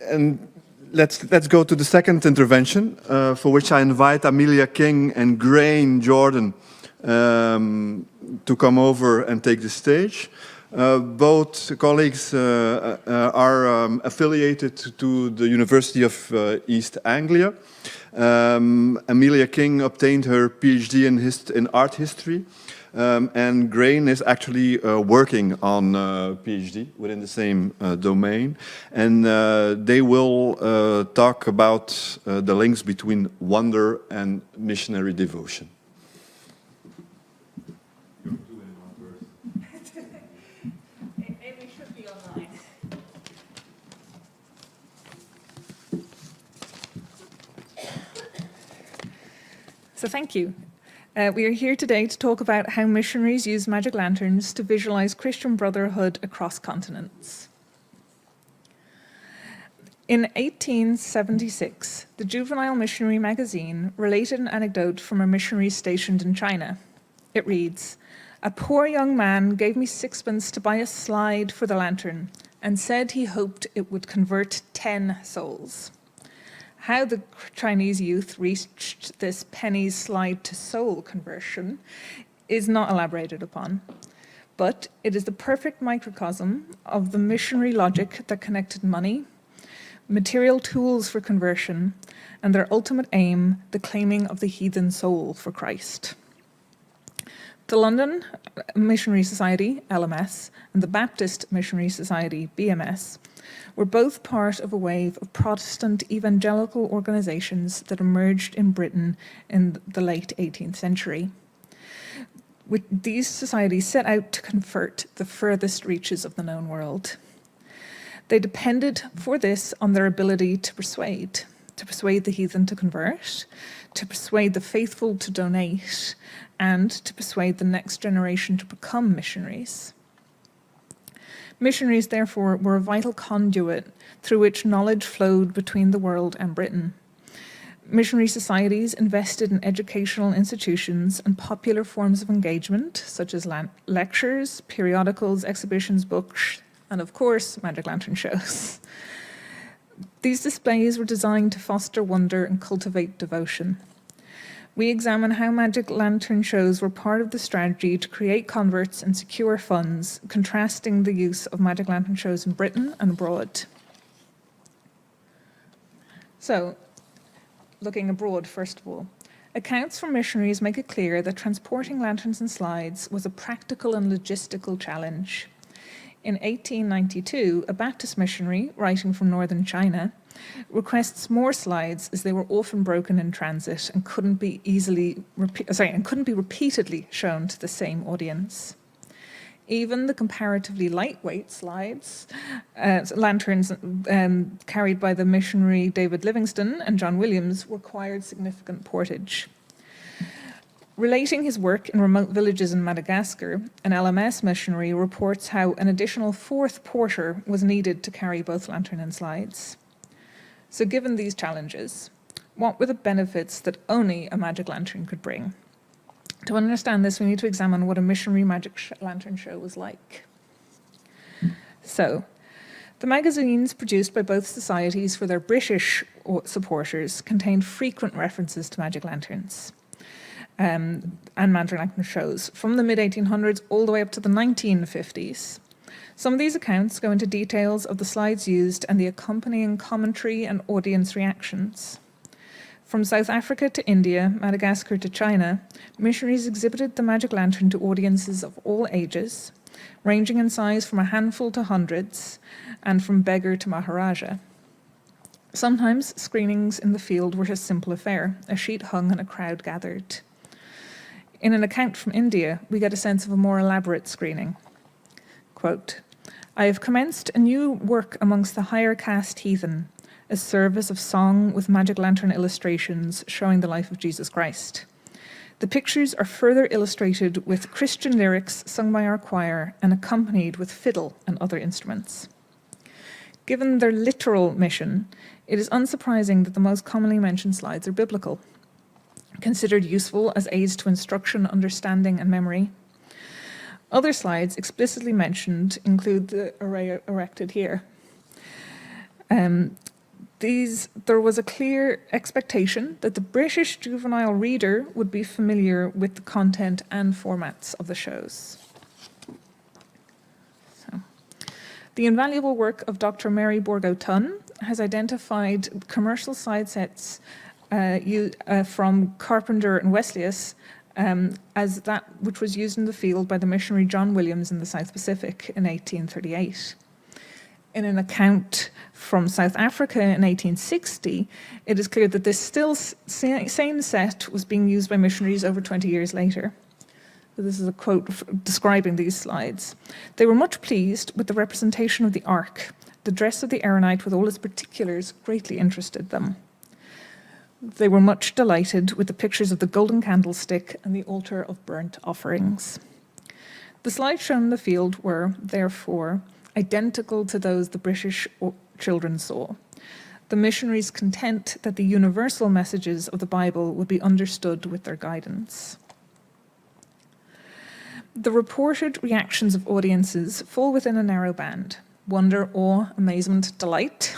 And let's go to the second intervention, for which I invite Amelia King and Gréine Jordan to come over and take the stage. Both colleagues are affiliated to the University of East Anglia. Amelia King obtained her PhD in art history, and Gréine is actually working on a PhD within the same domain. And they will talk about the links between wonder and missionary devotion. So thank you. We are here today to talk about how missionaries use magic lanterns to visualize Christian brotherhood across continents. In 1876, the Juvenile Missionary magazine related an anecdote from a missionary stationed in China. It reads, "A poor young man gave me 6pence to buy a slide for the lantern and said he hoped it would convert 10 souls." How the Chinese youth reached this penny slide to soul conversion is not elaborated upon, but it is the perfect microcosm of the missionary logic that connected money, material tools for conversion, and their ultimate aim, the claiming of the heathen soul for Christ. The London Missionary Society, LMS, and the Baptist Missionary Society, BMS, were both part of a wave of Protestant evangelical organizations that emerged in Britain in the late 18th century. These societies set out to convert the furthest reaches of the known world. They depended for this on their ability to persuade the heathen to convert, to persuade the faithful to donate, and to persuade the next generation to become missionaries. Missionaries, therefore, were a vital conduit through which knowledge flowed between the world and Britain. Missionary societies invested in educational institutions and popular forms of engagement, such as lectures, periodicals, exhibitions, books, and of course, magic lantern shows. These displays were designed to foster wonder and cultivate devotion. We examine how magic lantern shows were part of the strategy to create converts and secure funds, contrasting the use of magic lantern shows in Britain and abroad. So, looking abroad, first of all, accounts from missionaries make it clear that transporting lanterns and slides was a practical and logistical challenge. In 1892, a Baptist missionary, writing from northern China, requests more slides as they were often broken in transit and couldn't be repeatedly shown to the same audience. Even the comparatively lightweight lanterns carried by the missionary David Livingstone and John Williams required significant portage. Relating his work in remote villages in Madagascar, an LMS missionary reports how an additional 4th porter was needed to carry both lantern and slides. So given these challenges, what were the benefits that only a magic lantern could bring? To understand this, we need to examine what a missionary magic lantern show was like. So, the magazines produced by both societies for their British supporters contained frequent references to magic lanterns and magic lantern shows from the mid-1800s all the way up to the 1950s. Some of these accounts go into details of the slides used and the accompanying commentary and audience reactions. From South Africa to India, Madagascar to China, missionaries exhibited the magic lantern to audiences of all ages, ranging in size from a handful to hundreds, and from beggar to Maharaja. Sometimes screenings in the field were a simple affair, a sheet hung and a crowd gathered. In an account from India, we get a sense of a more elaborate screening. Quote, "I have commenced a new work amongst the higher caste heathen, a service of song with magic lantern illustrations showing the life of Jesus Christ. The pictures are further illustrated with Christian lyrics sung by our choir and accompanied with fiddle and other instruments." Given their literal mission, it is unsurprising that the most commonly mentioned slides are biblical, considered useful as aids to instruction, understanding, and memory. Other slides explicitly mentioned include the array erected here. There was a clear expectation that the British juvenile reader would be familiar with the content and formats of the shows. So, the invaluable work of Dr. Mary Borgo-Tunn has identified commercial side sets from Carpenter and Wesleys as that which was used in the field by the missionary John Williams in the South Pacific in 1838. In an account from South Africa in 1860, it is clear that this still same set was being used by missionaries over 20 years later. So this is a quote describing these slides. They were much pleased with the representation of the ark. The dress of the eremite with all its particulars greatly interested them. They were much delighted with the pictures of the golden candlestick and the altar of burnt offerings. The slides shown in the field were, therefore, identical to those the British children saw. The missionaries content that the universal messages of the Bible would be understood with their guidance. The reported reactions of audiences fall within a narrow band: wonder, awe, amazement, delight.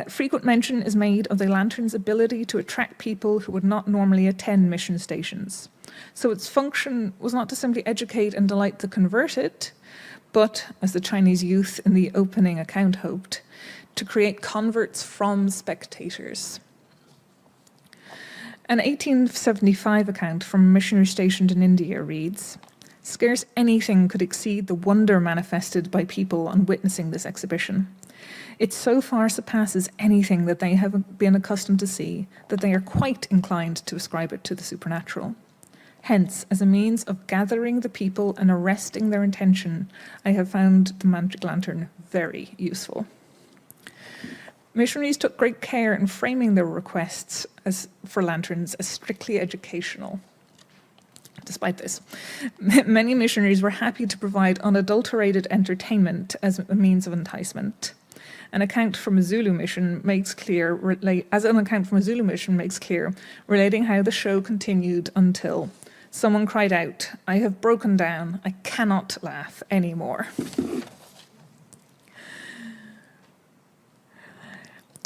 Frequent mention is made of the lantern's ability to attract people who would not normally attend mission stations. So its function was not to simply educate and delight the converted, but, as the Chinese youth in the opening account hoped, to create converts from spectators. An 1875 account from a missionary stationed in India reads, "Scarce anything could exceed the wonder manifested by people on witnessing this exhibition. It so far surpasses anything that they have been accustomed to see that they are quite inclined to ascribe it to the supernatural. Hence, as a means of gathering the people and arresting their intention, I have found the magic lantern very useful." Missionaries took great care in framing their requests for lanterns as strictly educational. Despite this, many missionaries were happy to provide unadulterated entertainment as a means of enticement. An account from a Zulu mission makes clear, relating how the show continued until someone cried out, "I have broken down, I cannot laugh anymore."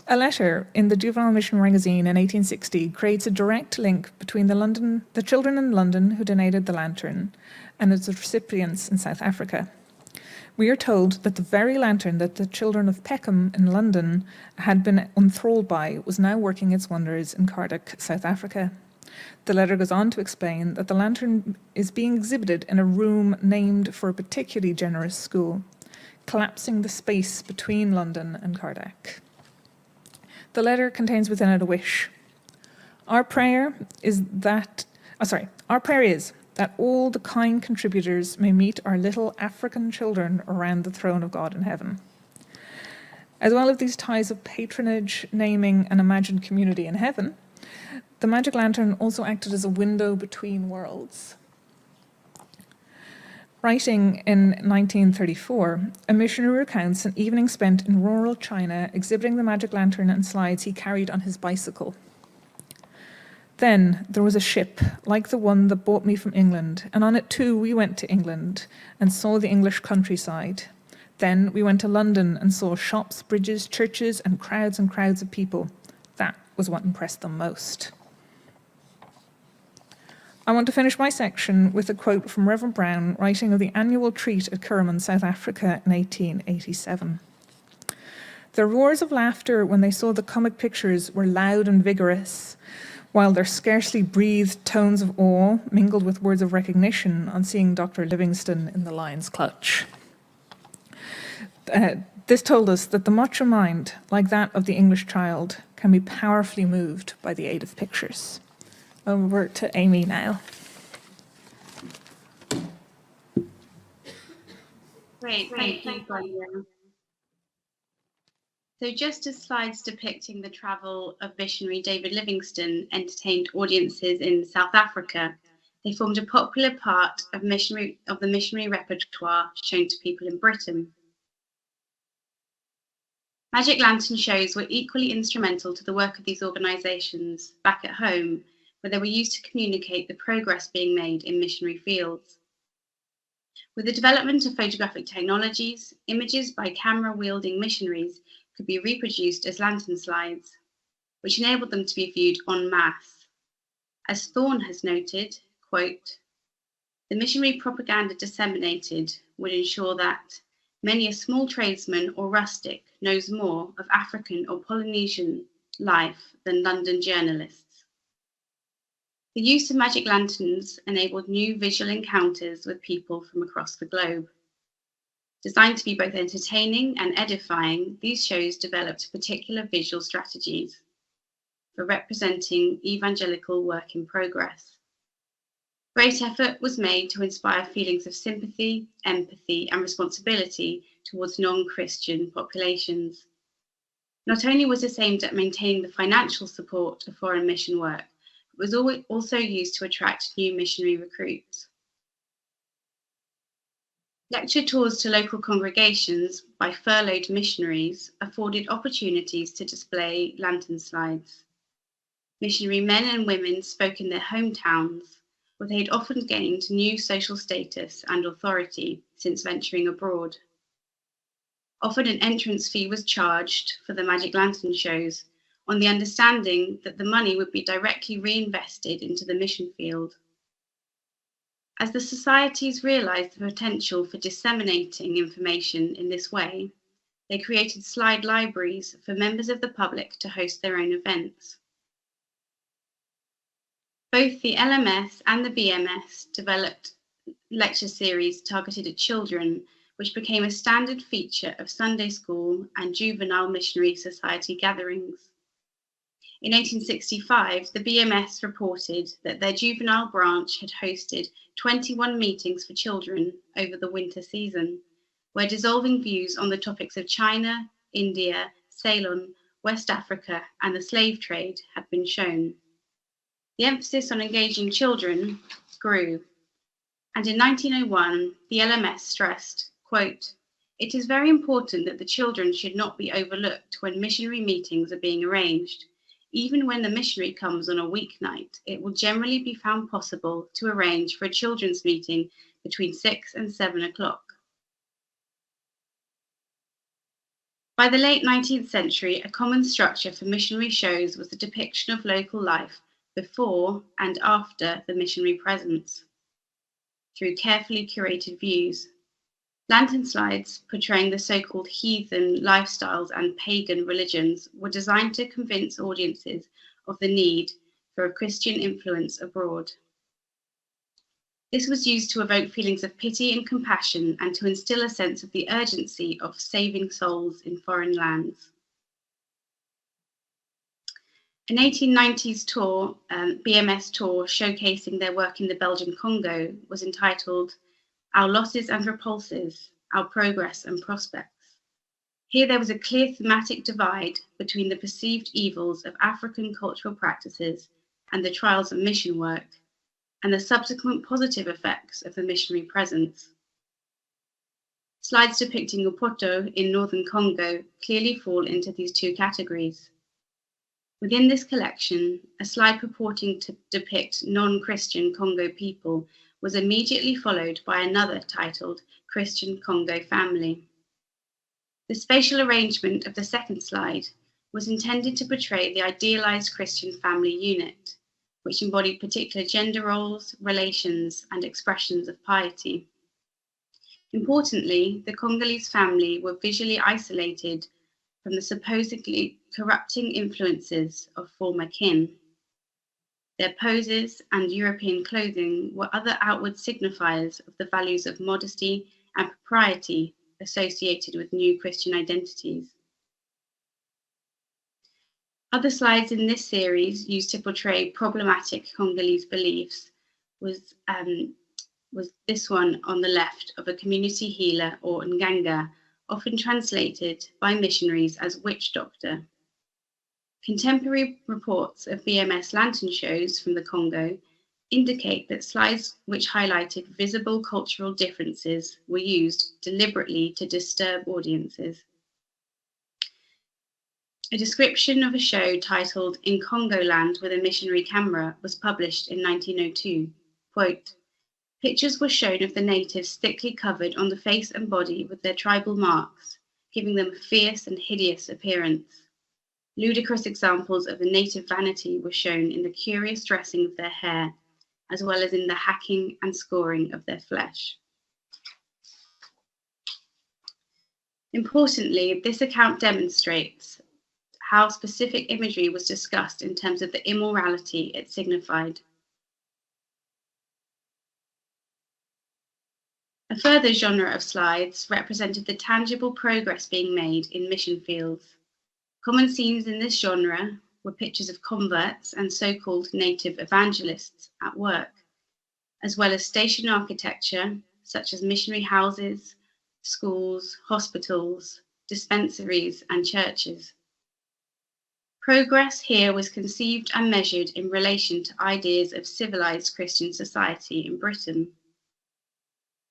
A letter in the Juvenile Mission magazine in 1860 creates a direct link between the children in London who donated the lantern and its recipients in South Africa. We are told that the very lantern that the children of Peckham in London had been enthralled by was now working its wonders in Cardiff, South Africa. The letter goes on to explain that the lantern is being exhibited in a room named for a particularly generous school, collapsing the space between London and Cardiff. The letter contains within it a wish. Our prayer is that all the kind contributors may meet our little African children around the throne of God in heaven. As well as these ties of patronage, naming, and imagined community in heaven, the magic lantern also acted as a window between worlds. Writing in 1934, a missionary recounts an evening spent in rural China exhibiting the magic lantern and slides he carried on his bicycle. Then there was a ship, like the one that brought me from England, and on it too we went to England and saw the English countryside. Then we went to London and saw shops, bridges, churches, and crowds of people. That was what impressed them most. I want to finish my section with a quote from Reverend Brown writing of the annual treat at Kuruman, South Africa in 1887. Their roars of laughter when they saw the comic pictures were loud and vigorous, while their scarcely breathed tones of awe mingled with words of recognition on seeing Dr. Livingstone in the lion's clutch. This told us that the macho mind, like that of the English child, can be powerfully moved by the aid of pictures. Over to Amy now. Great, thank you, Gréine. So just as slides depicting the travel of missionary David Livingstone entertained audiences in South Africa, they formed a popular part of the missionary repertoire shown to people in Britain. Magic lantern shows were equally instrumental to the work of these organisations back at home, where they were used to communicate the progress being made in missionary fields. With the development of photographic technologies, images by camera-wielding missionaries could be reproduced as lantern slides, which enabled them to be viewed en masse. As Thorne has noted, quote, "The missionary propaganda disseminated would ensure that many a small tradesman or rustic knows more of African or Polynesian life than London journalists." The use of magic lanterns enabled new visual encounters with people from across the globe. Designed to be both entertaining and edifying, these shows developed particular visual strategies for representing evangelical work in progress. Great effort was made to inspire feelings of sympathy, empathy, and responsibility towards non-Christian populations. Not only was this aimed at maintaining the financial support of foreign mission work, it was also used to attract new missionary recruits. Lecture tours to local congregations by furloughed missionaries afforded opportunities to display lantern slides. Missionary men and women spoke in their hometowns, where they had often gained new social status and authority since venturing abroad. Often an entrance fee was charged for the magic lantern shows, on the understanding that the money would be directly reinvested into the mission field. As the societies realized the potential for disseminating information in this way, they created slide libraries for members of the public to host their own events. Both the LMS and the BMS developed lecture series targeted at children, which became a standard feature of Sunday school and juvenile missionary society gatherings. In 1865, the BMS reported that their juvenile branch had hosted 21 meetings for children over the winter season, where dissolving views on the topics of China, India, Ceylon, West Africa, and the slave trade had been shown. The emphasis on engaging children grew, and in 1901, the LMS stressed, quote, "It is very important that the children should not be overlooked when missionary meetings are being arranged. Even when the missionary comes on a weeknight, it will generally be found possible to arrange for a children's meeting between 6 and 7 o'clock. By the late 19th century, a common structure for missionary shows was the depiction of local life before and after the missionary presence, through carefully curated views. Lantern slides portraying the so-called heathen lifestyles and pagan religions were designed to convince audiences of the need for a Christian influence abroad. This was used to evoke feelings of pity and compassion and to instill a sense of the urgency of saving souls in foreign lands. An 1890s tour, BMS tour, showcasing their work in the Belgian Congo was entitled Our Losses and Repulses, Our Progress and Prospects. Here there was a clear thematic divide between the perceived evils of African cultural practices and the trials of mission work, and the subsequent positive effects of the missionary presence. Slides depicting Upoto in northern Congo clearly fall into these two categories. Within this collection, a slide purporting to depict non-Christian Congo people was immediately followed by another titled Christian Congo Family. The spatial arrangement of the second slide was intended to portray the idealized Christian family unit, which embodied particular gender roles, relations, and expressions of piety. Importantly, the Congolese family were visually isolated from the supposedly corrupting influences of former kin. Their poses and European clothing were other outward signifiers of the values of modesty and propriety associated with new Christian identities. Other slides in this series used to portray problematic Congolese beliefs was this one on the left of a community healer or nganga, often translated by missionaries as witch doctor. Contemporary reports of BMS lantern shows from the Congo indicate that slides which highlighted visible cultural differences were used deliberately to disturb audiences. A description of a show titled In Congoland with a Missionary Camera was published in 1902. Quote, "Pictures were shown of the natives thickly covered on the face and body with their tribal marks, giving them a fierce and hideous appearance. Ludicrous examples of the native vanity were shown in the curious dressing of their hair, as well as in the hacking and scoring of their flesh. Importantly, this account demonstrates how specific imagery was discussed in terms of the immorality it signified. A further genre of slides represented the tangible progress being made in mission fields. Common themes in this genre were pictures of converts and so-called native evangelists at work, as well as station architecture, such as missionary houses, schools, hospitals, dispensaries, and churches. Progress here was conceived and measured in relation to ideas of civilized Christian society in Britain.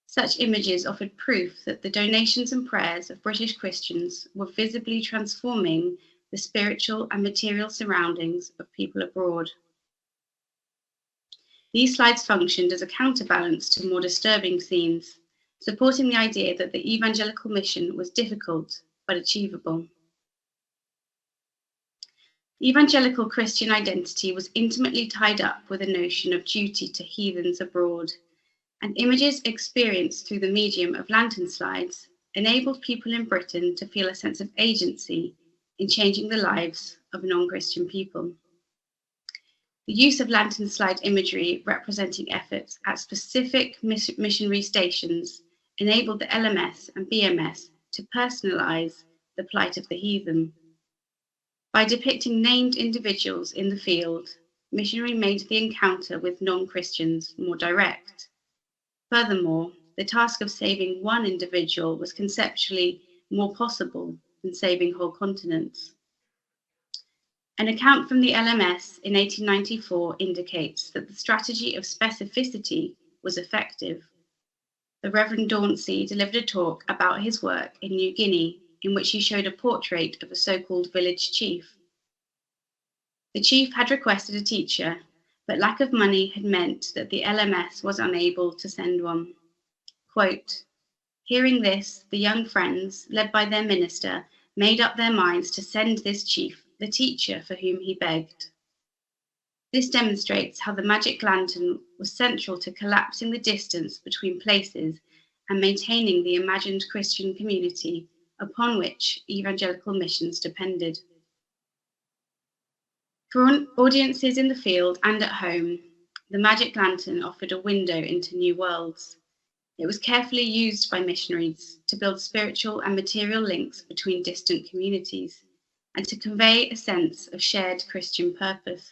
Such images offered proof that the donations and prayers of British Christians were visibly transforming the spiritual and material surroundings of people abroad. These slides functioned as a counterbalance to more disturbing scenes, supporting the idea that the evangelical mission was difficult but achievable. Evangelical Christian identity was intimately tied up with a notion of duty to heathens abroad, and images experienced through the medium of lantern slides enabled people in Britain to feel a sense of agency in changing the lives of non-Christian people. The use of lantern slide imagery representing efforts at specific missionary stations enabled the LMS and BMS to personalize the plight of the heathen. By depicting named individuals in the field, Missionary made the encounter with non-Christians more direct. Furthermore, the task of saving one individual was conceptually more possible than saving whole continents. An account from the LMS in 1894 indicates that the strategy of specificity was effective. The Reverend Dauncey delivered a talk about his work in New Guinea, in which he showed a portrait of a so-called village chief. The chief had requested a teacher, but lack of money had meant that the LMS was unable to send one. Quote, "Hearing this, the young friends, led by their minister, made up their minds to send this chief the teacher for whom he begged." This demonstrates how the magic lantern was central to collapsing the distance between places and maintaining the imagined Christian community upon which evangelical missions depended. For audiences in the field and at home, the magic lantern offered a window into new worlds. It was carefully used by missionaries to build spiritual and material links between distant communities and to convey a sense of shared Christian purpose.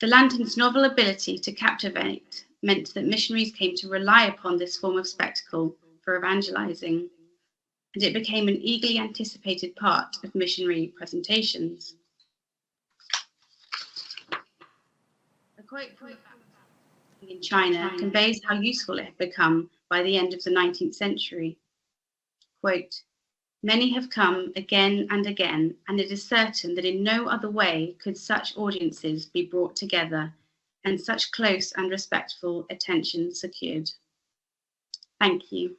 The lantern's novel ability to captivate meant that missionaries came to rely upon this form of spectacle for evangelizing, and it became an eagerly anticipated part of missionary presentations. A quote from in China conveys how useful it had become by the end of the 19th century. Quote, "Many have come again and again, and it is certain that in no other way could such audiences be brought together and such close and respectful attention secured." Thank you.